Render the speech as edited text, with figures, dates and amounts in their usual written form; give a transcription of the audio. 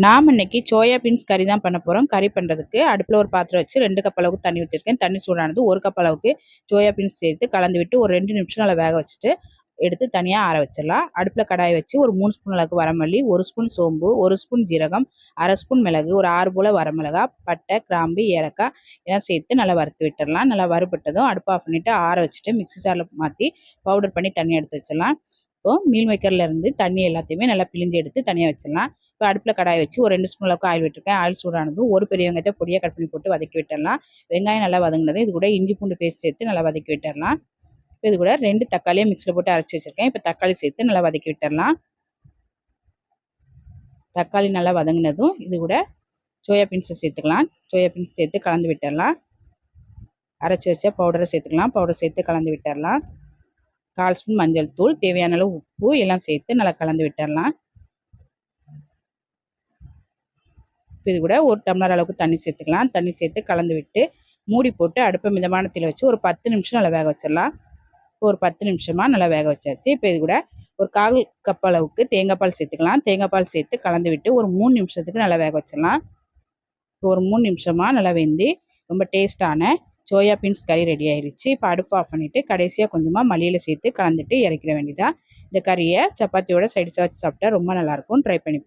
நாம் இன்னைக்கு soya beans கறி தான் பண்ண போகிறோம். கறி பண்ணுறதுக்கு அடுப்பில் ஒரு பாத்திரம் வச்சு 2 கப் அளவுக்கு தண்ணி ஊற்றிருக்கேன். தண்ணி சூடானது 1 கப் அளவுக்கு சோயா பீன்ஸ் சேர்த்து கலந்து விட்டு ஒரு 2 நிமிஷம் நல்லா வேக வச்சுட்டு எடுத்து தனியாக ஆற வச்சிடலாம். அடுப்பில் கடாயை வச்சு ஒரு 3 ஸ்பூன் அளவுக்கு வரமல்லி, 1 ஸ்பூன் சோம்பு, 1 ஸ்பூன் ஜீரகம், 1/2 ஸ்பூன் மிளகு, ஒரு 6 போல் வரமிளகா, பட்டை, கிராம்பு, ஏலக்காய் இதெல்லாம் சேர்த்து நல்லா வறுத்து விட்டுடலாம். நல்லா வறுபட்டதும் அடுப்பு ஆஃப் பண்ணிவிட்டு ஆற வச்சுட்டு மிக்ஸி ஜாரில் மாற்றி பவுடர் பண்ணி தண்ணி எடுத்து வச்சிடலாம். இப்போது மீல் மேக்கர்லேருந்து தண்ணி எல்லாத்தையுமே நல்லா பிழிஞ்சு எடுத்து தனியாக வச்சிடலாம். இப்போ அடுப்பில் கடாயை வச்சு ஒரு 2 ஸ்பூன் அளவுக்கு ஆயில் விட்டுருக்கேன். ஆயில் சூடானதும் ஒரு பெரிய வெங்காயத்தை பொடியாக கட் பண்ணி போட்டு வதக்கி விட்டுடலாம். வெங்காயம் நல்லா வதங்கினது இது கூட இஞ்சி பூண்டு பேஸ்ட் சேர்த்து நல்லா வதக்கி விட்டுடலாம். இப்போ இது கூட 2 தக்காளியை மிக்ஸியில் போட்டு அரைச்சி வச்சுருக்கேன். இப்போ தக்காளி சேர்த்து நல்லா வதக்கி விட்டுடலாம். தக்காளி நல்லா வதங்கினதும் இது கூட சோயா பீன்ஸை சேர்த்துக்கலாம். சோயா பீன்ஸ் சேர்த்து கலந்து விட்டுடலாம். அரைச்சி வச்ச பவுடரை சேர்த்துக்கலாம். பவுடர் சேர்த்து கலந்து விட்டுடலாம். 1/4 ஸ்பூன் மஞ்சள் தூள், தேவையான அளவு உப்பு எல்லாம் சேர்த்து நல்லா கலந்து விட்டுடலாம். இப்போ இது கூட 1 டம்ளர் அளவுக்கு தண்ணி சேர்த்துக்கலாம். தண்ணி சேர்த்து கலந்து விட்டு மூடி போட்டு அடுப்பை மிதமான தீயில வச்சு ஒரு 10 நிமிஷம் நல்லா வேக வச்சிடலாம். ஒரு 10 நிமிஷமாக நல்லா வேக வச்சாச்சு. இப்போ இது கூட ஒரு 1/4 கப் அளவுக்கு தேங்காய் பால் சேர்த்துக்கலாம். தேங்காய் பால் சேர்த்து கலந்து விட்டு ஒரு 3 நிமிஷத்துக்கு நல்லா வேக வச்சிடலாம். இப்போ ஒரு 3 நிமிஷமாக நல்லா வெந்து ரொம்ப டேஸ்ட்டான சோயா பீன்ஸ் கறி ரெடி ஆயிடுச்சு. இப்போ அடுப்பு ஆஃப் பண்ணிவிட்டு கடைசியாக கொஞ்சமாக மல்லியில் சேர்த்து கலந்துட்டு இறக்கிட வேண்டியதான். இந்த கறியை சப்பாத்தியோட சைடிஷாக வச்சு சாப்பிட்டா ரொம்ப நல்லாயிருக்கும். ட்ரை பண்ணி